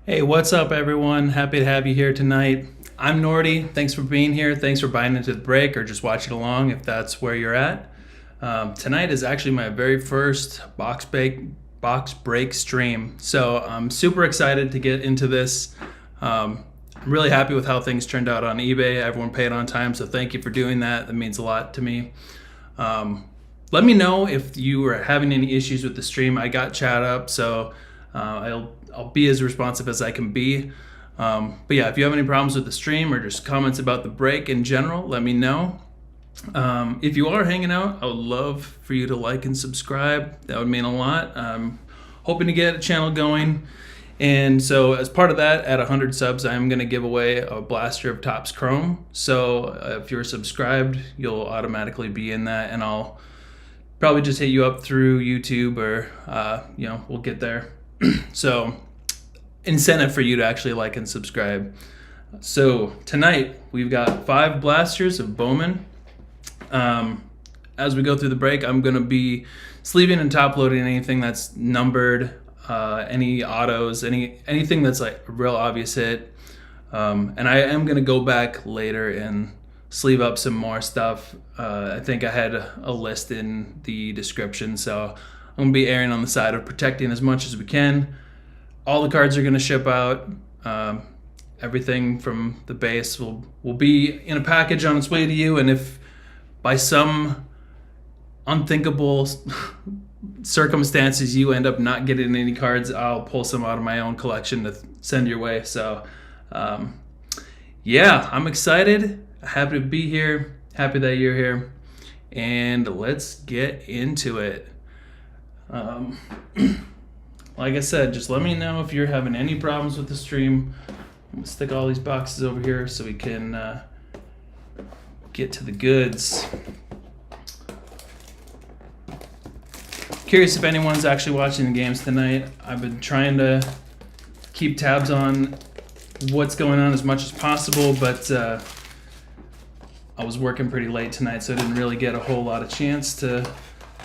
Hey, what's up, everyone? Happy to have you here tonight. I'm Nordy. Thanks for being here. Thanks for buying into the break or just watching along if that's where you're at. Tonight is actually my very first box break stream, so I'm super excited to get into this. I'm really happy with how things turned out on eBay. Everyone paid on time, so thank you for doing that. That means a lot to me. Let me know if you are having any issues with the stream. I got chat up, so I'll be as responsive as I can be. But yeah, if you have any problems with the stream or just comments about the break in general, let me know. If you are hanging out, I would love for you to like and subscribe. That would mean a lot. I'm hoping to get a channel going. And so as part of that, at 100 subs, I'm going to give away a blaster of Topps Chrome. So if you're subscribed, you'll automatically be in that, and I'll probably just hit you up through YouTube or, we'll get there. So incentive for you to actually like and subscribe. So tonight we've got 5 blasters of Bowman. As we go through the break, I'm going to be sleeving and top loading anything that's numbered, any autos, anything that's like a real obvious hit. And I am going to go back later and sleeve up some more stuff. I think I had a list in the description, so I'm going to be erring on the side of protecting as much as we can. All the cards are going to ship out. Everything from the base will be in a package on its way to you, and if by some unthinkable circumstances you end up not getting any cards, I'll pull some out of my own collection to send your way. So yeah, I'm excited, happy to be here, happy that you're here, and let's get into it. Like I said, just let me know if you're having any problems with the stream. I'm gonna stick all these boxes over here so we can get to the goods. Curious if anyone's actually watching the games tonight. I've been trying to keep tabs on what's going on as much as possible, but I was working pretty late tonight, so I didn't really get a whole lot of chance to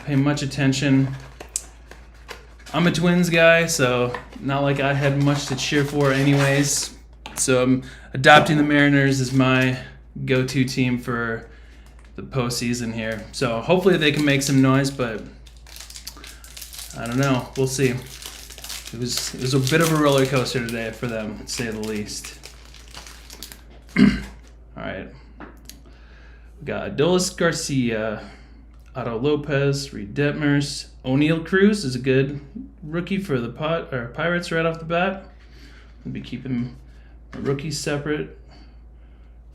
pay much attention. I'm a Twins guy, so not like I had much to cheer for anyways. So I'm adopting the Mariners as my go-to team for the postseason here. So hopefully they can make some noise, but I don't know. We'll see. It was a bit of a roller coaster today for them, to say the least. All right. We got Adolis Garcia, Otto Lopez, Reed Detmers. O'Neal Cruz is a good rookie for the Pirates right off the bat. We'll be keeping the rookies separate.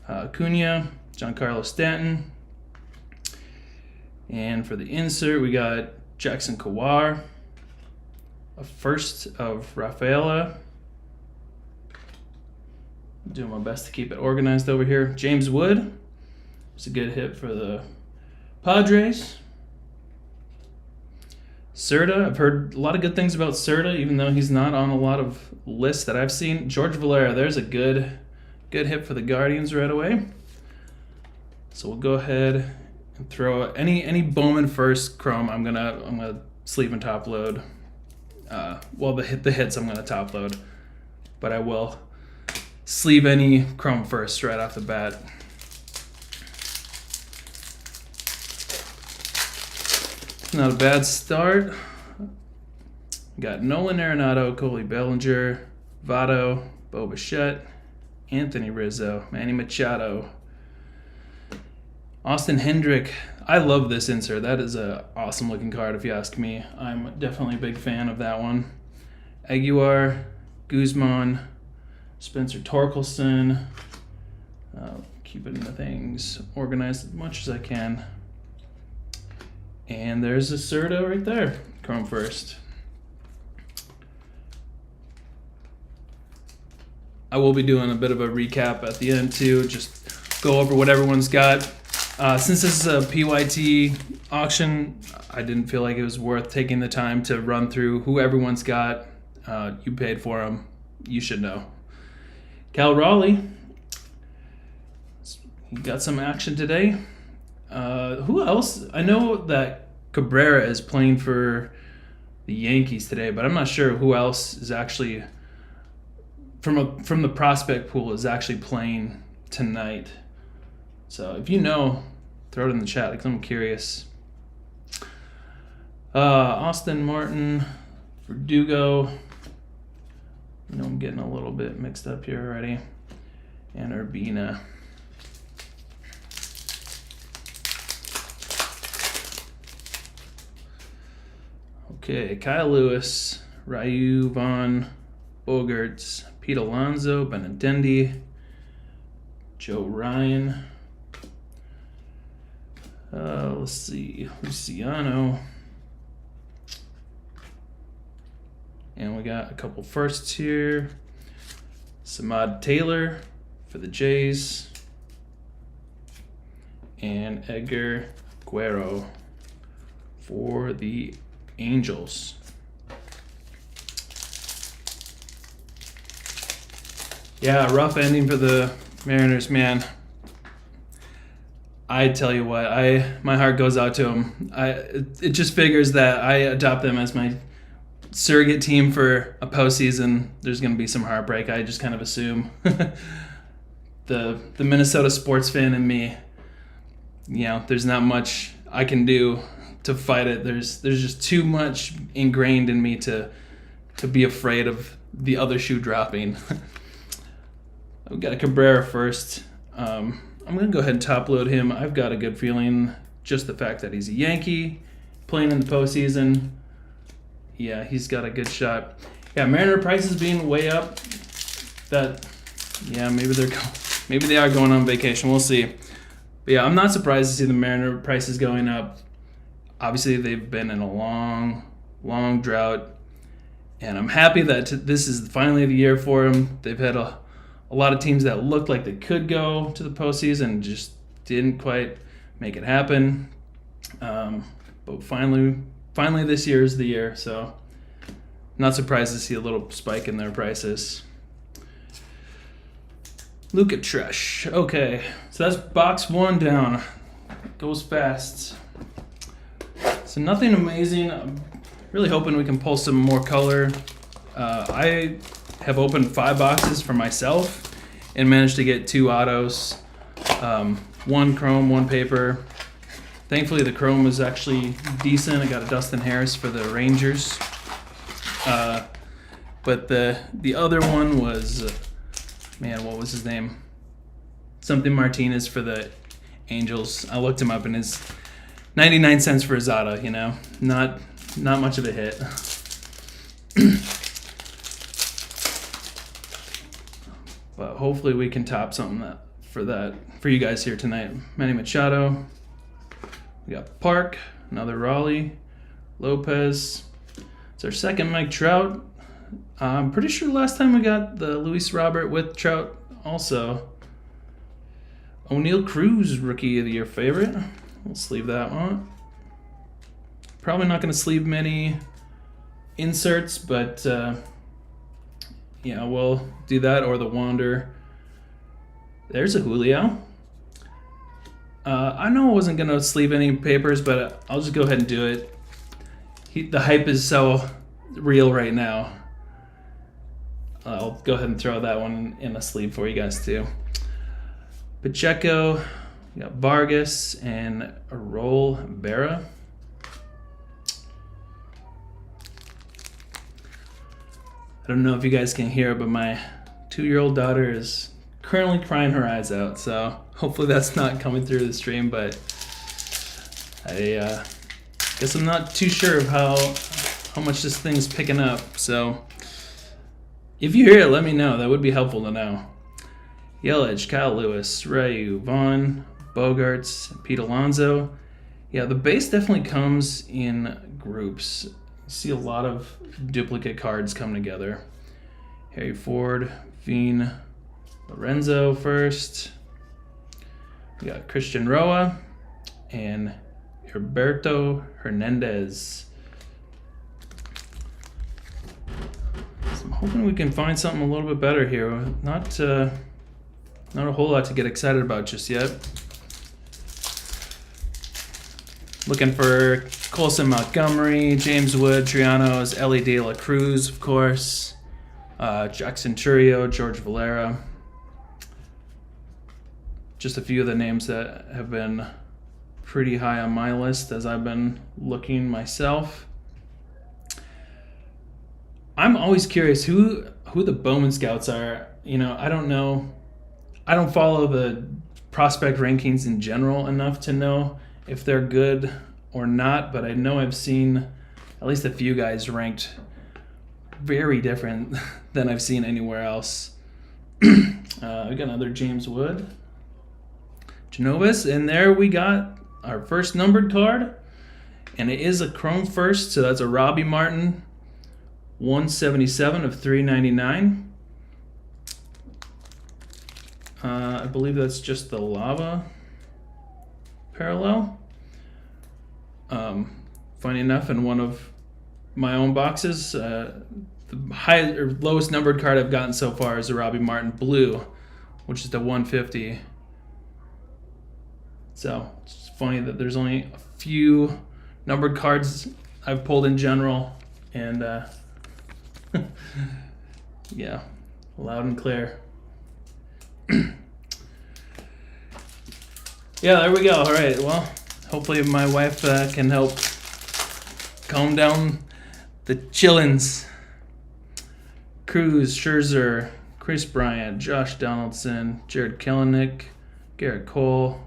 Acuna, Giancarlo Stanton. And for the insert, we got Jackson Kawhi, a first of Rafaela. Doing my best to keep it organized over here. James Wood. It's a good hit for the Padres. Serta, I've heard a lot of good things about Serta, even though he's not on a lot of lists that I've seen. George Valera, there's a good hit for the Guardians right away. So we'll go ahead and throw any Bowman first Chrome. I'm gonna sleeve and top load. The hits I'm gonna top load, but I will sleeve any Chrome first right off the bat. Not a bad start. Got Nolan Arenado, Cole Bellinger, Votto, Bo Bichette, Anthony Rizzo, Manny Machado, Austin Hendrick. I love this insert. That is an awesome looking card if you ask me. I'm definitely a big fan of that one. Aguilar, Guzman, Spencer Torkelson. Keeping the things organized as much as I can. And there's a Serta right there. Chrome first. I will be doing a bit of a recap at the end too. Just go over what everyone's got. Since this is a PYT auction, I didn't feel like it was worth taking the time to run through who everyone's got. You paid for them. You should know. Cal Raleigh. He got some action today. Who else? I know that Cabrera is playing for the Yankees today, but I'm not sure who else is actually from the prospect pool is actually playing tonight. So if you know, throw it in the chat because I'm curious. Austin Martin, Verdugo. You know, I'm getting a little bit mixed up here already. And Urbina. Okay, Kyle Lewis, Ryu Vaughn, Bogarts, Pete Alonso, Benintendi, Joe Ryan. Let's see, Luciano. And we got a couple firsts here. Samad Taylor for the Jays. And Edgar Guerrero for the Angels. Yeah, rough ending for the Mariners, man. I tell you what, my heart goes out to them. It just figures that I adopt them as my surrogate team for a postseason. There's going to be some heartbreak. I just kind of assume. the Minnesota sports fan in me, you know, there's not much I can do to fight it. There's just too much ingrained in me to be afraid of the other shoe dropping. We've got a Cabrera first. I'm going to go ahead and top load him. I've got a good feeling, just the fact that he's a Yankee playing in the postseason. Yeah, he's got a good shot. Yeah, Mariner prices being way up. Maybe they are going on vacation. We'll see. But yeah, I'm not surprised to see the Mariner prices going up. Obviously, they've been in a long, long drought, and I'm happy that this is finally the year for them. They've had a lot of teams that looked like they could go to the postseason and just didn't quite make it happen. But finally this year is the year, so not surprised to see a little spike in their prices. Luka Tresh. Okay, so that's box one down. Goes fast. So nothing amazing. I'm really hoping we can pull some more color. I have opened 5 boxes for myself and managed to get 2 autos, 1 chrome, 1 paper. Thankfully, the chrome was actually decent. I got a Dustin Harris for the Rangers. But the other one was, what was his name? Something Martinez for the Angels. I looked him up and his 99 cents for his auto, you know, not much of a hit. But hopefully we can top something for you guys here tonight. Manny Machado. We got Park, another Raleigh, Lopez. It's our second Mike Trout. I'm pretty sure last time we got the Luis Robert with Trout also. O'Neal Cruz, Rookie of the Year favorite. We'll sleeve that one. Probably not going to sleeve many inserts, but yeah, we'll do that or the Wander. There's a Julio. I know I wasn't going to sleeve any papers, but I'll just go ahead and do it. The hype is so real right now. I'll go ahead and throw that one in a sleeve for you guys too. Pacheco, we got Vargas, and Arol Berra. I don't know if you guys can hear it, but my 2-year-old daughter is currently crying her eyes out, so hopefully that's not coming through the stream, but I guess I'm not too sure of how much this thing's picking up, so if you hear it, let me know. That would be helpful to know. Yelich, Kyle Lewis, Ryu, Vaughn, Bogarts, Pete Alonso. Yeah, the base definitely comes in groups. You see a lot of duplicate cards come together. Harry Ford, Veen, Lorenzo first. We got Christian Roa and Roberto Hernandez. So I'm hoping we can find something a little bit better here. Not a whole lot to get excited about just yet. Looking for Colson Montgomery, James Wood, Trianos, Ellie De La Cruz, of course. Jackson Churio, George Valera. Just a few of the names that have been pretty high on my list as I've been looking myself. I'm always curious who the Bowman scouts are. I don't know. I don't follow the prospect rankings in general enough to know if they're good or not, but I know I've seen at least a few guys ranked very different than I've seen anywhere else. We got another James Wood. Genovis, and there we got our first numbered card, and it is a Chrome first, so that's a Robbie Martin 177 of 399. I believe that's just the lava parallel. Funny enough, in one of my own boxes, the lowest numbered card I've gotten so far is a Robbie Martin blue, which is the 150. So it's funny that there's only a few numbered cards I've pulled in general, and yeah, loud and clear. Yeah, there we go. All right, well, hopefully my wife can help calm down the chillins. Cruz, Scherzer, Chris Bryant, Josh Donaldson, Jared Kelenic, Garrett Cole,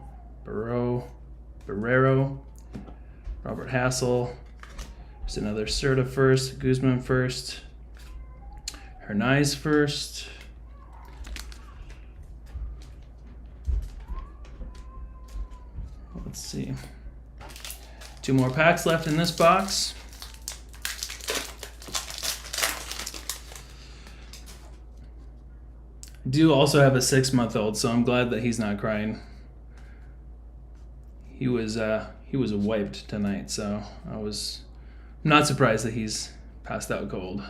Barreiro, Robert Hassel. There's another Serta first, Guzman first, Hernaiz first. Let's see. 2 more packs left in this box. I do also have a 6-month-old, so I'm glad that he's not crying. He was wiped tonight, so I'm not surprised that he's passed out cold.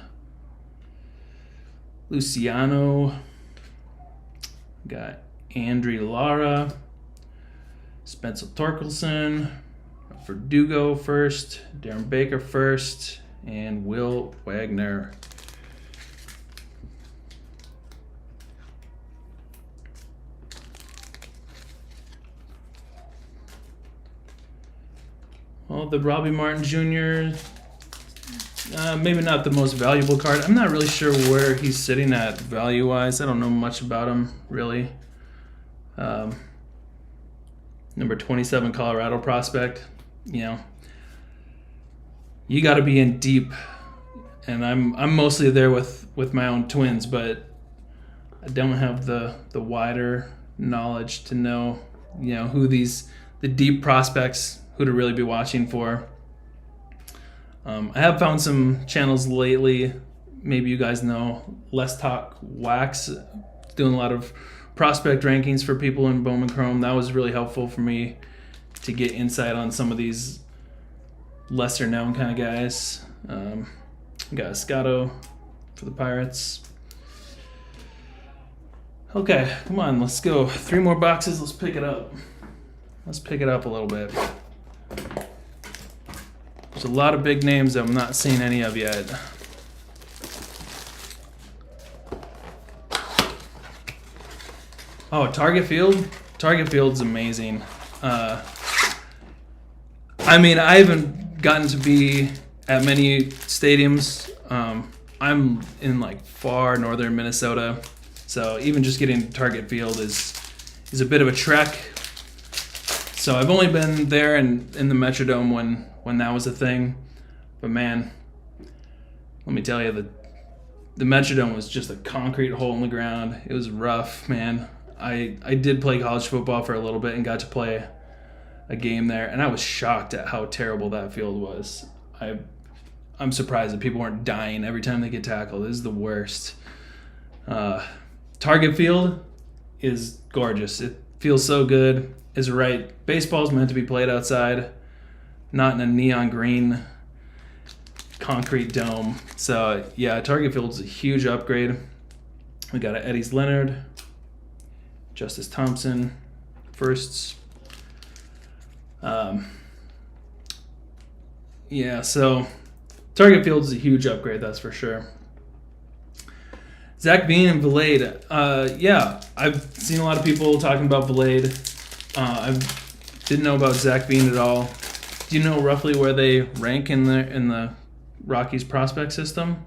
Luciano, got Andry Lara, Spencer Torkelson, Verdugo first, Darren Baker first, and Will Wagner. Well, the Robbie Martin Jr., maybe not the most valuable card. I'm not really sure where he's sitting at value-wise. I don't know much about him, really. Number 27 Colorado prospect. You got to be in deep, and I'm mostly there with my own Twins, but I don't have the wider knowledge to know who the deep prospects, who to really be watching for. I have found some channels lately, maybe you guys know, Let's Talk Wax, doing a lot of prospect rankings for people in Bowman Chrome. That was really helpful for me to get insight on some of these lesser known kind of guys. We got Escato for the Pirates. Okay, come on, let's go. 3 more boxes, let's pick it up. Let's pick it up a little bit. There's a lot of big names that I'm not seeing any of yet. Oh, Target Field? Target Field's amazing. I haven't gotten to be at many stadiums. I'm in far northern Minnesota, so even just getting to Target Field is a bit of a trek. So I've only been there in the Metrodome when that was a thing. But man, let me tell you, the Metrodome was just a concrete hole in the ground. It was rough, man. I did play college football for a little bit and got to play a game there, and I was shocked at how terrible that field was. I'm surprised that people weren't dying every time they get tackled. This is the worst. Target Field is gorgeous. It feels so good. It's right. Baseball's meant to be played outside, not in a neon green concrete dome. So yeah, Target Field's a huge upgrade. We got a Eddie's Leonard, Justice Thompson firsts. Yeah, so Target Field is a huge upgrade, that's for sure. Zach Bean and Valade. Yeah, I've seen a lot of people talking about Valade. I didn't know about Zach Bean at all. Do you know roughly where they rank in the Rockies prospect system?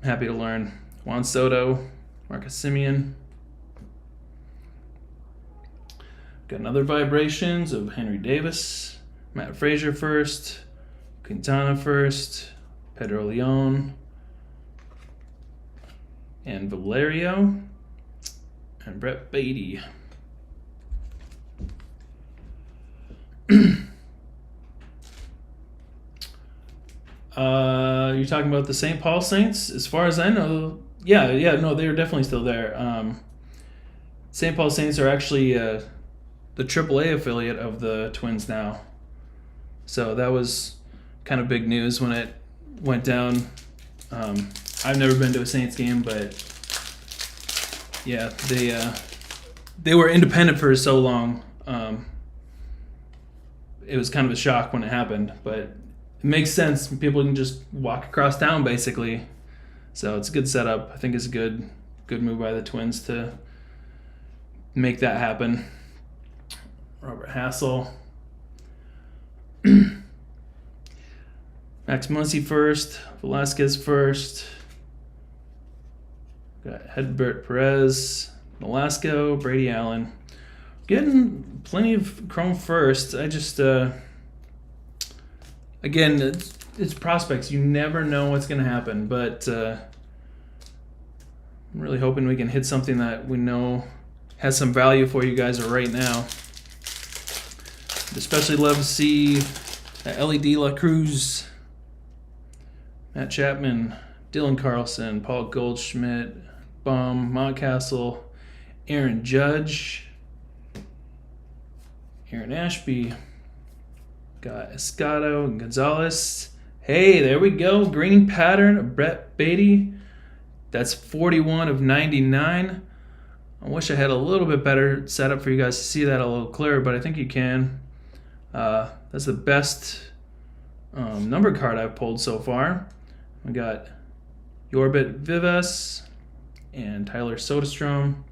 Happy to learn. Juan Soto, Marcus Semien. Got another vibrations of Henry Davis, Matt Frazier first, Quintana first, Pedro Leon, and Valerio, and Brett Beatty. You're talking about the St. Paul Saints? As far as I know, no, they are definitely still there. St. Paul Saints are actually the AAA affiliate of the Twins now. So that was kind of big news when it went down. I've never been to a Saints game, but yeah, they were independent for so long. It was kind of a shock when it happened, but it makes sense. People can just walk across town, basically. So it's a good setup. I think it's a good move by the Twins to make that happen. Robert Hassel. Max Muncy first. Velasquez first. Got Hedbert Perez. Velasco. Brady Allen. Getting plenty of Chrome first. I just, again, it's prospects. You never know what's going to happen, but I'm really hoping we can hit something that we know has some value for you guys right now. Especially love to see LED La Cruz, Matt Chapman, Dylan Carlson, Paul Goldschmidt, Baum, Montcastle, Aaron Judge, Aaron Ashby, got Escato and Gonzalez. Hey, there we go. Green pattern of Brett Beatty. That's 41 of 99. I wish I had a little bit better setup for you guys to see that a little clearer, but I think you can. That's the best number card I've pulled so far. We got Yorbit Vivas and Tyler Soderstrom.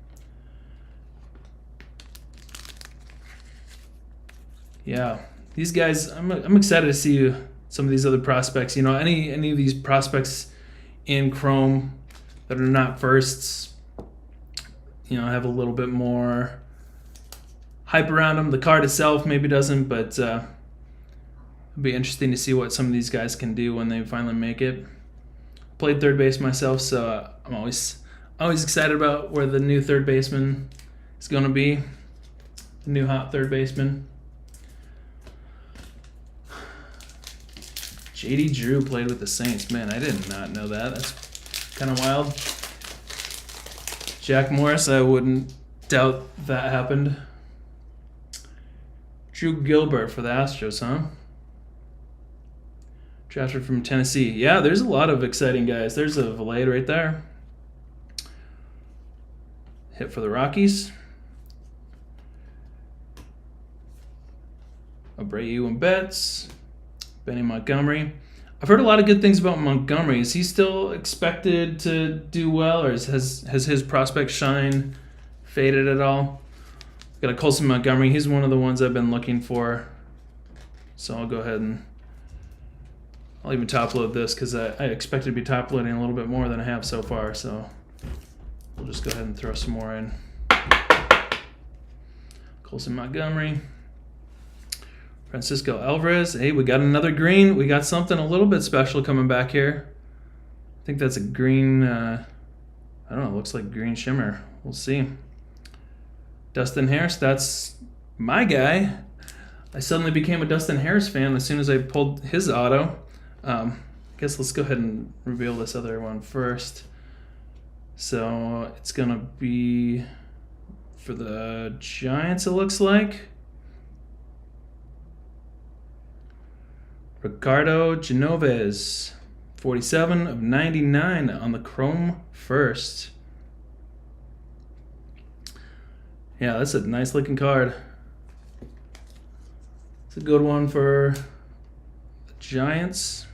Yeah, these guys, I'm excited to see some of these other prospects. You know, any of these prospects in Chrome that are not firsts, you know, have a little bit more hype around them. The card itself maybe doesn't, but it'll be interesting to see what some of these guys can do when they finally make it. Played third base myself, so I'm always excited about where the new third baseman is going to be. The new hot third baseman. JD Drew played with the Saints. Man, I did not know that. That's kind of wild. Jack Morris, I wouldn't doubt that happened. Drew Gilbert for the Astros, huh? Drafted from Tennessee. Yeah, there's a lot of exciting guys. There's a Valade right there. Hit for the Rockies. Abreu and Betts. Benny Montgomery. I've heard a lot of good things about Montgomery. Is he still expected to do well, or has his prospect shine faded at all? Got a Colson Montgomery. He's one of the ones I've been looking for. So I'll go ahead and I'll even top load this because I expect to be top loading a little bit more than I have so far. So we'll just go ahead and throw some more in. Colson Montgomery. Francisco Alvarez. Hey, we got another green. We got something a little bit special coming back here. I think that's a green, I don't know, it looks like green shimmer. We'll see. Dustin Harris, that's my guy. I suddenly became a Dustin Harris fan as soon as I pulled his auto. Guess let's go ahead and reveal this other one first. So it's going to be for the Giants, it looks like. Ricardo Genovez, 47 of 99 on the Chrome first. Yeah, that's a nice looking card. It's a good one for the Giants.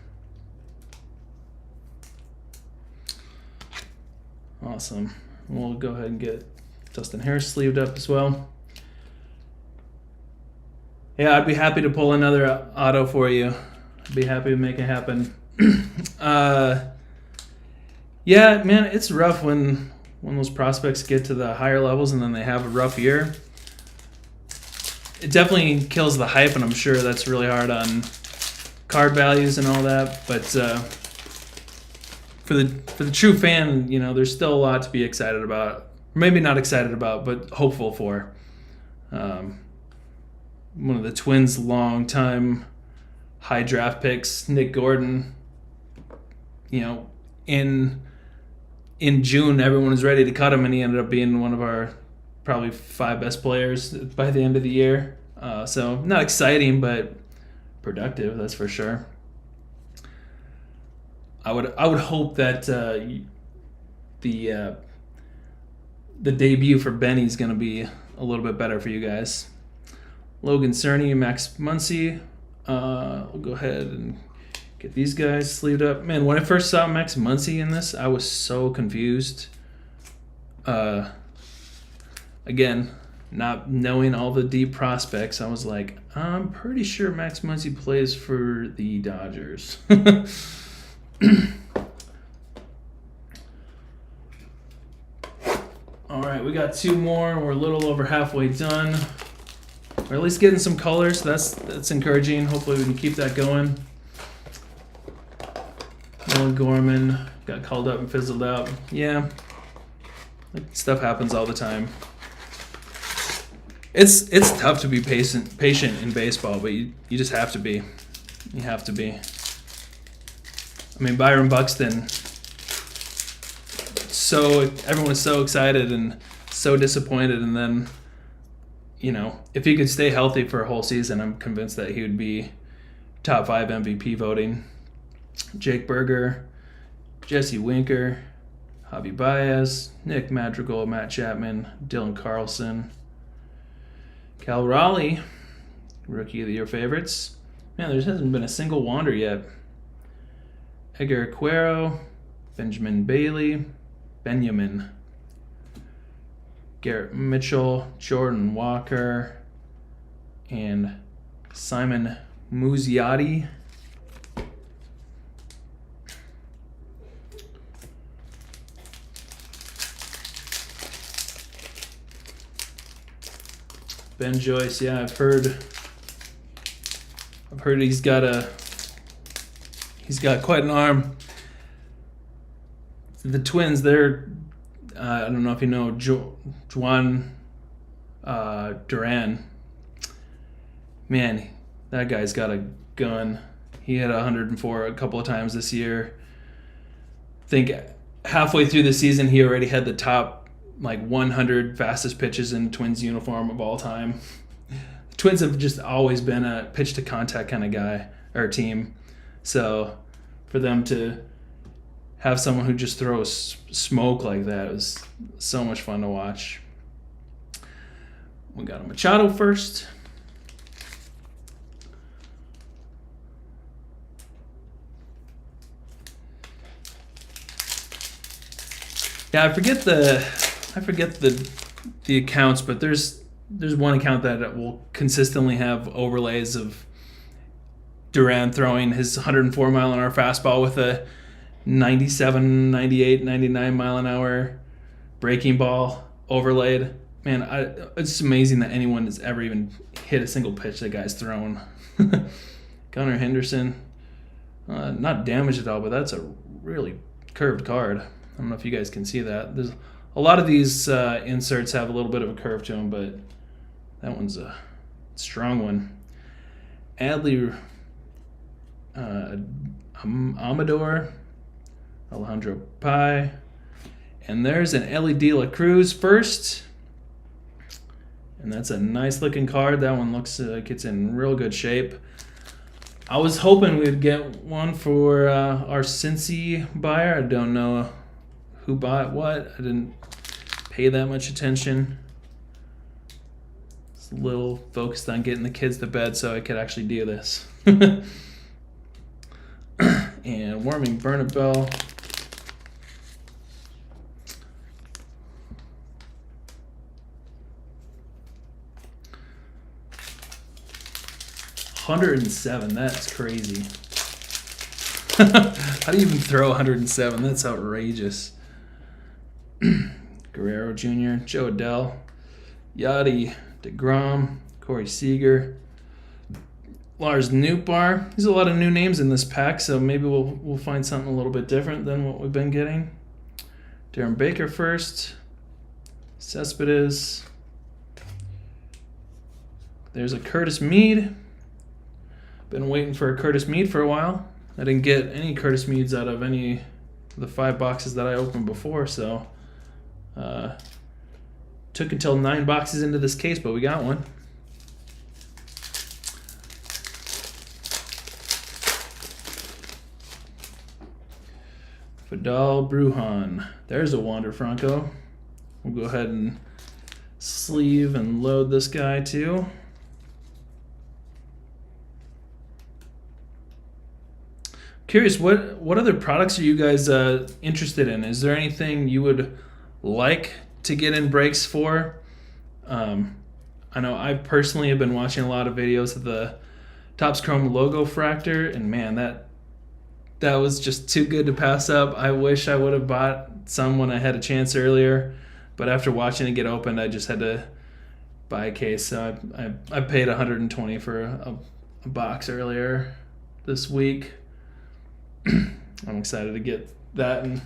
Awesome. We'll go ahead and get Dustin Harris sleeved up as well. Yeah, I'd be happy to pull another auto for you. I'd be happy to make it happen. Yeah, man, it's rough when those prospects get to the higher levels and then they have a rough year. It definitely kills the hype, and I'm sure that's really hard on card values and all that. But for the true fan, you know, there's still a lot to be excited about. Maybe not excited about, but hopeful for. One of the Twins' long-time high draft picks, Nick Gordon. You know, in June, everyone was ready to cut him, and he ended up being one of our probably 5 best players by the end of the year. So not exciting, but productive, that's for sure. I would hope that the debut for Benny is going to be a little bit better for you guys. Logan Cerny, Max Muncy. We'll go ahead and get these guys sleeved up. Man, when I first saw Max Muncy in this, I was so confused. Again, not knowing all the deep prospects, I was like, I'm pretty sure Max Muncy plays for the Dodgers. All right, we got 2 more. We're a little over halfway done. We're at least getting some colors. That's encouraging. Hopefully we can keep that going. Nolan Gorman got called up and fizzled out. Yeah, stuff happens all the time. It's tough to be patient in baseball, but you just have to be. You have to be. I mean, Byron Buxton. So everyone was so excited and so disappointed, and then, you know, if he could stay healthy for a whole season, I'm convinced that he would be top 5 MVP voting. Jake Berger, Jesse Winker, Javi Baez, Nick Madrigal, Matt Chapman, Dylan Carlson, Cal Raleigh, Rookie of the Year favorites. Man, there hasn't been a single Wander yet. Edgar Cuero, Benjamin, Garrett Mitchell, Jordan Walker, and Simon Muzziotti. Ben Joyce, yeah, I've heard he's got quite an arm. The Twins, they're I don't know if you know Juan Duran. Man, that guy's got a gun. He had 104 a couple of times this year. I think halfway through the season, he already had the top 100 fastest pitches in Twins uniform of all time. The Twins have just always been a pitch to contact kind of guy or team. So for them to have someone who just throws smoke like that was so much fun to watch. We got a Machado first. Yeah, I forget the accounts, but there's one account that will consistently have overlays of Duran throwing his 104 mile an hour fastball with a 97, 98, 99 mile an hour breaking ball overlaid. Man, it's amazing that anyone has ever even hit a single pitch that guy's thrown. Gunnar Henderson, not damaged at all, but that's a really curved card. I don't know if you guys can see that. There's a lot of these inserts have a little bit of a curve to them, but that one's a strong one. Adley Amador, Alejandro Pai, and there's an Ellie De La Cruz first, and that's a nice looking card. That one looks like it's in real good shape. I was hoping we'd get one for our Cincy buyer. I don't know who bought what. I didn't pay that much attention. It's a little focused on getting the kids to bed so I could actually do this. And Warming Bernabel. 107. That's crazy. How do you even throw 107? That's outrageous. Guerrero Jr., Joe Adele, Yachty, DeGrom, Corey Seager, Lars Nootbaar. There's a lot of new names in this pack, so maybe we'll find something a little bit different than what we've been getting. Darren Baker first. Cespedes. There's a Curtis Mead. Been waiting for a Curtis Mead for a while. I didn't get any Curtis Meads out of any of the 5 boxes that I opened before, so took until 9 boxes into this case, but we got one. Vidal Brujan. There's a Wander Franco. We'll go ahead and sleeve and load this guy too. Curious, what other products are you guys interested in? Is there anything you would like to get in breaks for? I know I personally have been watching a lot of videos of the Topps Chrome logo fractor, and man, that was just too good to pass up. I wish I would have bought some when I had a chance earlier, but after watching it get opened, I just had to buy a case. So I paid $120 for a box earlier this week. I'm excited to get that, and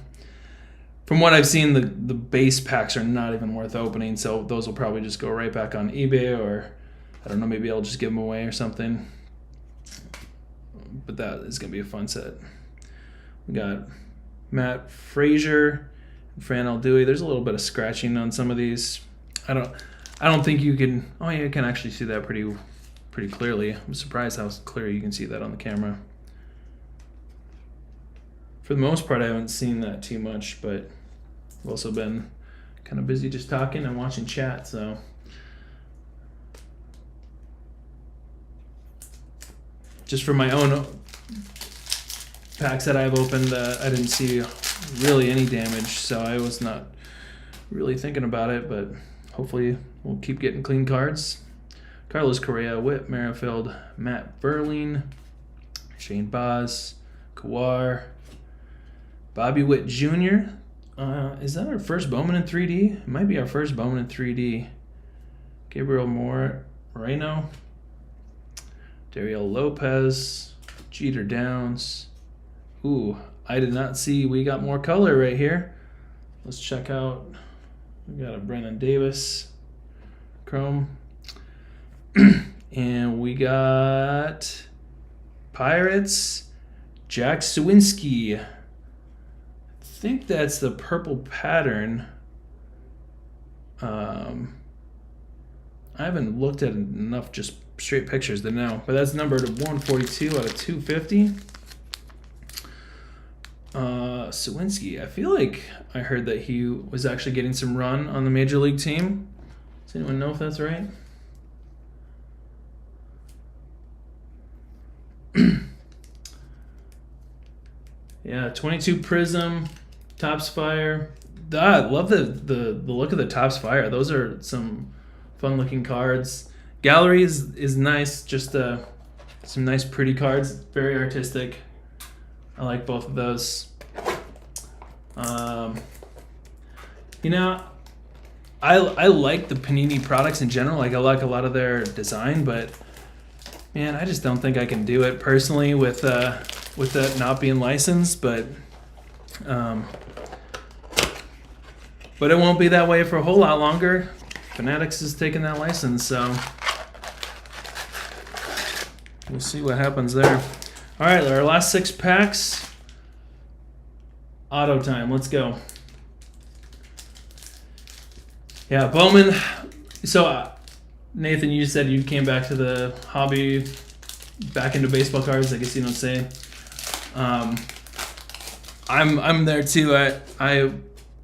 from what I've seen, the base packs are not even worth opening, so those will probably just go right back on eBay, or I don't know, maybe I'll just give them away or something. But that is going to be a fun set. We got Matt Frazier, Fran Dewey. There's a little bit of scratching on some of these. I don't think you can. Oh yeah, you can actually see that pretty clearly. I'm surprised how clear you can see that on the camera. For the most part, I haven't seen that too much, but I've also been kind of busy just talking and watching chat, so. Just for my own packs that I've opened, I didn't see really any damage, so I was not really thinking about it, but hopefully we'll keep getting clean cards. Carlos Correa, Whit Merrifield, Matt Burling, Shane Baz, Kawar, Bobby Witt Jr. Is that our first Bowman in 3D? It might be our first Bowman in 3D. Gabriel Moreno, Dario Lopez, Jeter Downs. Ooh, I did not see we got more color right here. Let's check out. We got a Brennan Davis Chrome. And we got Pirates, Jack Sawinski. I think that's the purple pattern. I haven't looked at enough just straight pictures to know, but that's numbered to 142 out of 250. Sawinski, I feel like I heard that he was actually getting some run on the major league team. Does anyone know if that's right? Yeah, 22 Prism, Topps Fire. I love the look of the Topps Fire. Those are some fun looking cards. Gallery is nice, just some nice pretty cards, very artistic. I like both of those. You know, I like the Panini products in general. Like I like a lot of their design, but man, I just don't think I can do it personally with that not being licensed. But it won't be that way for a whole lot longer. Fanatics is taking that license, so we'll see what happens there. All right, our last 6 packs. Auto time. Let's go. Yeah, Bowman. So, Nathan, you said you came back to the hobby, back into baseball cards. I guess you don't say. I'm there too. I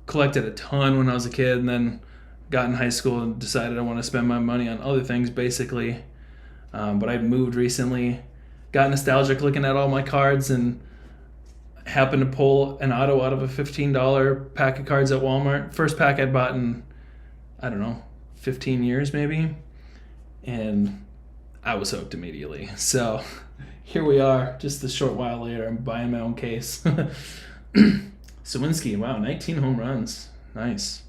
collected a ton when I was a kid, and then got in high school and decided I want to spend my money on other things, basically. But I'd moved recently, got nostalgic looking at all my cards, and happened to pull an auto out of a $15 pack of cards at Walmart. First pack I'd bought in, I don't know, 15 years maybe. And I was hooked immediately. So here we are, just a short while later. I'm buying my own case. Sawinski, wow, 19 home runs. Nice.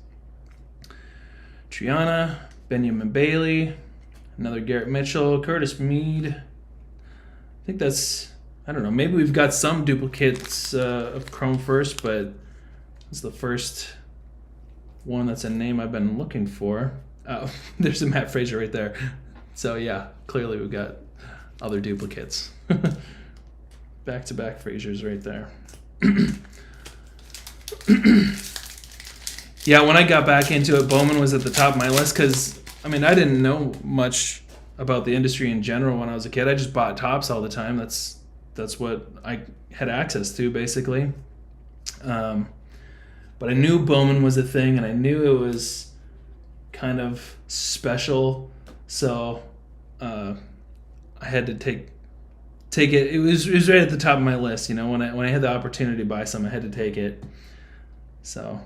Triana, Benjamin Bailey, another Garrett Mitchell, Curtis Mead. I think that's, I don't know, maybe we've got some duplicates of Chrome First, but it's the first one that's a name I've been looking for. Oh, there's a Matt Frazier right there. So yeah, clearly we've got other duplicates. Back-to-back Fraziers right there. Yeah, when I got back into it, Bowman was at the top of my list because, I mean, I didn't know much about the industry in general when I was a kid. I just bought Topps all the time. That's what I had access to, basically. But I knew Bowman was a thing, and I knew it was kind of special. So I had to take it. It was right at the top of my list. You know, when I had the opportunity to buy some, I had to take it. So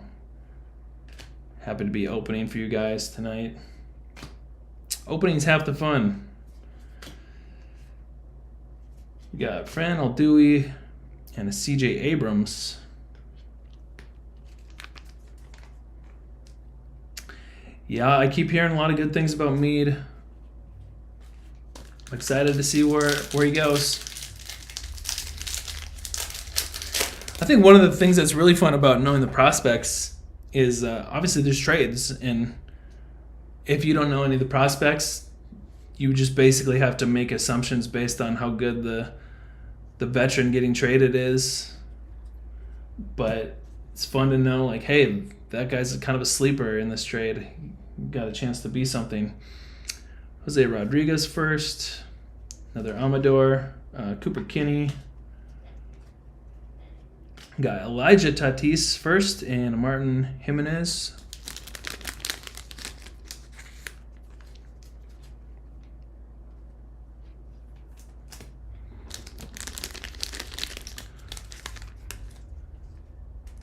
happy to be opening for you guys tonight. Opening's half the fun. We got Fran Aldui and a CJ Abrams. Yeah, I keep hearing a lot of good things about Mead. I'm excited to see where he goes. I think one of the things that's really fun about knowing the prospects is obviously there's trades, and if you don't know any of the prospects, you just basically have to make assumptions based on how good the veteran getting traded is. But it's fun to know, like, hey, that guy's kind of a sleeper in this trade. Got a chance to be something. Jose Rodriguez first, another Amador, Cooper Kinney. Got Elijah Tatis first and Martin Jimenez.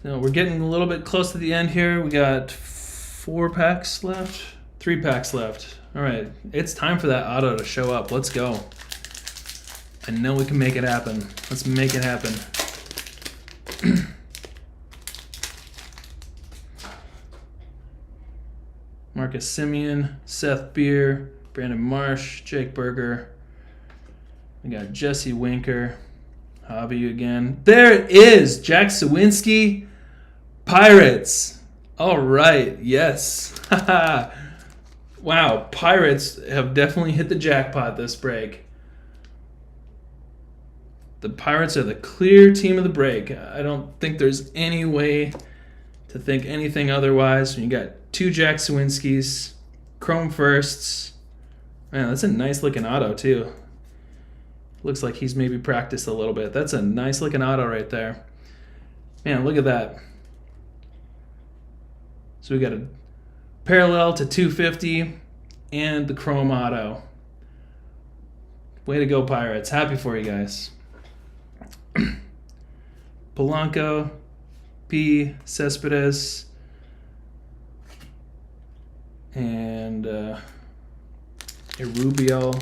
Now we're getting a little bit close to the end here. We got 3 packs left. All right, it's time for that auto to show up. Let's go. I know we can make it happen. Let's make it happen. Marcus Semien, Seth Beer, Brandon Marsh, Jake Berger. We got Jesse Winker. Hobby again. There it is. Jack Sawinski, Pirates. All right. Yes. Wow. Pirates have definitely hit the jackpot this break. The Pirates are the clear team of the break. I don't think there's any way to think anything otherwise. When you got 2 Jack Sawinskis, Chrome Firsts. Man, that's a nice looking auto too. Looks like he's maybe practiced a little bit. That's a nice looking auto right there. Man, look at that. So we got a parallel to 250 and the Chrome auto. Way to go, Pirates. Happy for you guys. Polanco, P. Cespedes, and Rubio,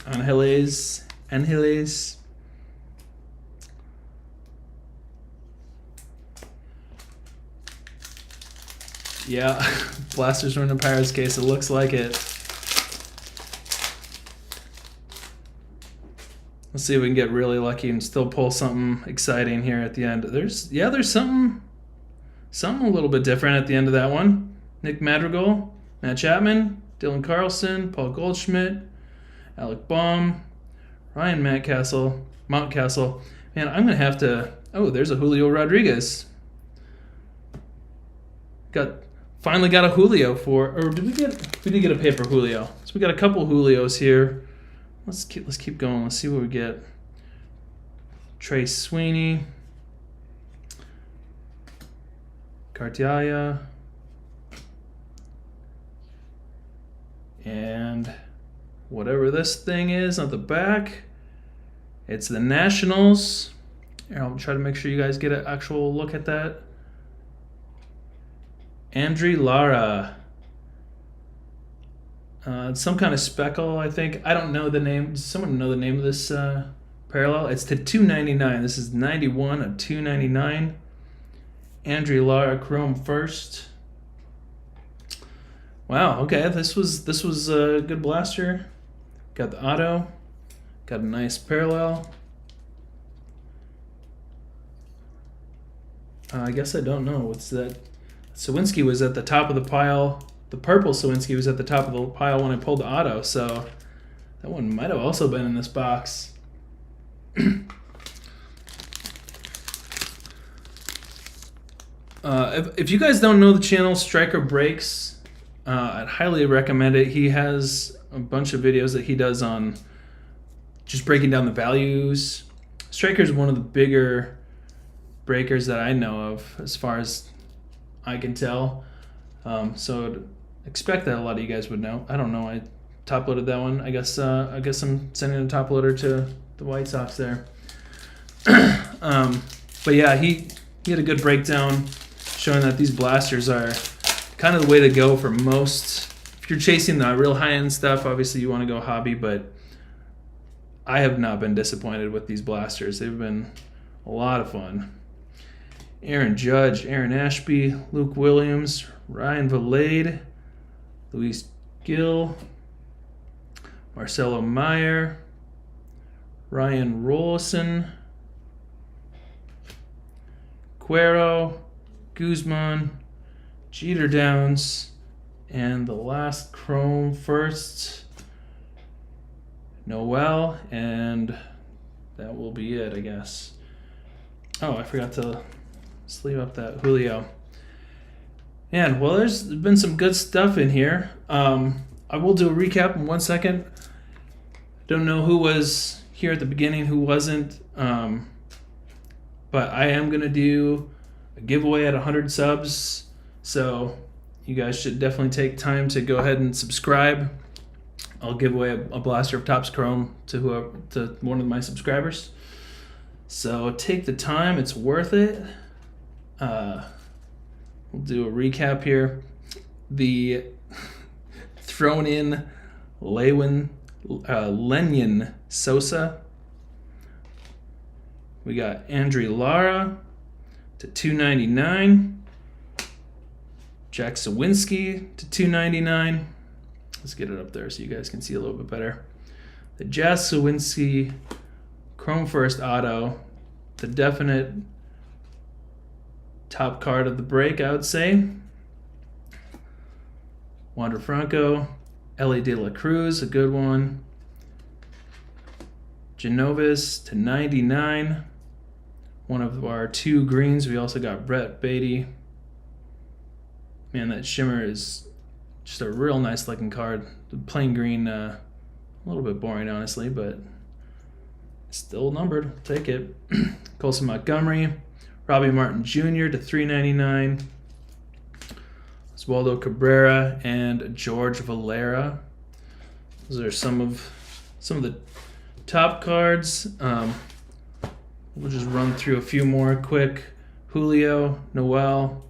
Angeles. Yeah, Blasters were in the Pirates case. It looks like it. Let's see if we can get really lucky and still pull something exciting here at the end. There's something a little bit different at the end of that one. Nick Madrigal, Matt Chapman, Dylan Carlson, Paul Goldschmidt, Alec Baum, Ryan Mountcastle. Man, I'm gonna have to. Oh, there's a Julio Rodriguez. Finally got a Julio or did we get? We did get a paper Julio. So we got a couple Julios here. Let's keep going. Let's see what we get. Trey Sweeney, Cartiaya, and whatever this thing is on the back. It's the Nationals. Here, I'll try to make sure you guys get an actual look at that. Andry Lara. It's some kind of speckle, I think. I don't know the name. Does someone know the name of this parallel? It's to 299. This is 91 of 299. Andrea Lara Chrome first. Wow. Okay, this was a good blaster. Got the auto. Got a nice parallel. I guess I don't know. What's that? Sawinski was at the top of the pile. The purple Sawinski was at the top of the pile when I pulled the auto, so that one might have also been in this box. If you guys don't know the channel Striker Breaks, I'd highly recommend it. He has a bunch of videos that he does on just breaking down the values. Striker's one of the bigger breakers that I know of, as far as I can tell. So I'd expect that a lot of you guys would know. I don't know. I top loaded that one. I guess I'm sending a top loader to the White Sox there. But yeah, he had a good breakdown showing that these blasters are kind of the way to go for most. If you're chasing the real high-end stuff, obviously you want to go hobby, but I have not been disappointed with these blasters. They've been a lot of fun. Aaron Judge, Aaron Ashby, Luke Williams, Ryan Valade, Luis Gill, Marcelo Meyer, Ryan Rollison, Cuero, Guzman, Jeter Downs, and the last Chrome first, Noel, and that will be it, I guess. Oh, I forgot to sleeve up that Julio. And well, there's been some good stuff in here. I will do a recap in 1 second. Don't know who was here at the beginning, who wasn't. But I am gonna do a giveaway at 100 subs, so you guys should definitely take time to go ahead and subscribe. I'll give away a blaster of Topps Chrome to one of my subscribers. So take the time; it's worth it. We'll do a recap here. The thrown in Lenyon Sosa. We got Andrea Lara to 299. Jack Sawinski to 299. Let's get it up there so you guys can see a little bit better. The Jazz Sawinski Chrome First Auto, the definite top card of the break, I would say. Wander Franco, Ellie De La Cruz, a good one. Genovis to 99. One of our two greens. We also got Brett Beatty. Man, that shimmer is just a real nice looking card. The plain green, a little bit boring, honestly, but still numbered. I'll take it. Colson Montgomery, Robbie Martin Jr. to 399. Oswaldo Cabrera and George Valera. Those are some of the top cards. We'll just run through a few more quick. Julio, Noel,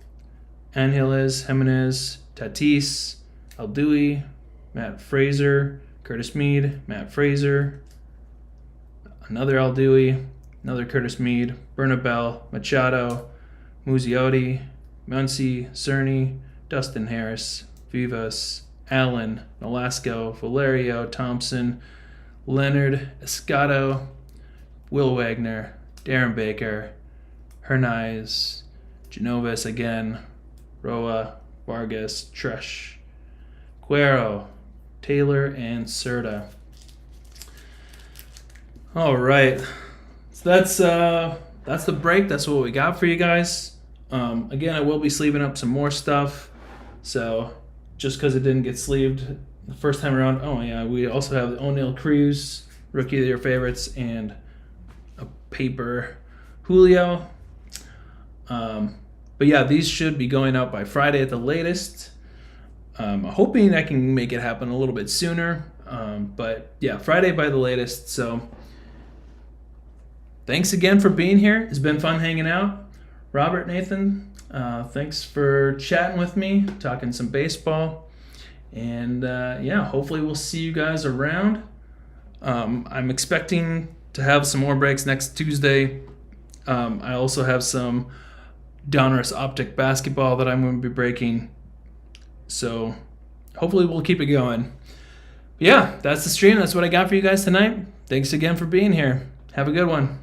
Angeles, Jimenez, Tatis, Alduy, Matt Fraser, Curtis Mead, Matt Fraser, another Alduy, another Curtis Mead, Bernabel, Machado, Muzziotti, Muncy, Cerny, Dustin Harris, Vivas, Allen, Nolasco, Valerio, Thompson, Leonard, Escato, Will Wagner, Darren Baker, Hernandez, Genovis again, Roa, Vargas, Tresh, Cuero, Taylor, and Serta. All right, so that's the break. That's what we got for you guys. Again, I will be sleeving up some more stuff. So just because it didn't get sleeved the first time around, oh yeah, we also have the O'Neal Cruz, Rookie of the Year favorites, and a paper Julio. But yeah, these should be going out by Friday at the latest. I'm hoping I can make it happen a little bit sooner. But yeah, Friday by the latest. So thanks again for being here. It's been fun hanging out. Robert, Nathan, thanks for chatting with me, talking some baseball. And yeah, hopefully we'll see you guys around. I'm expecting to have some more breaks next Tuesday. I also have some Donruss Optic basketball that I'm going to be breaking. So hopefully we'll keep it going. But yeah, that's the stream. That's what I got for you guys tonight. Thanks again for being here. Have a good one.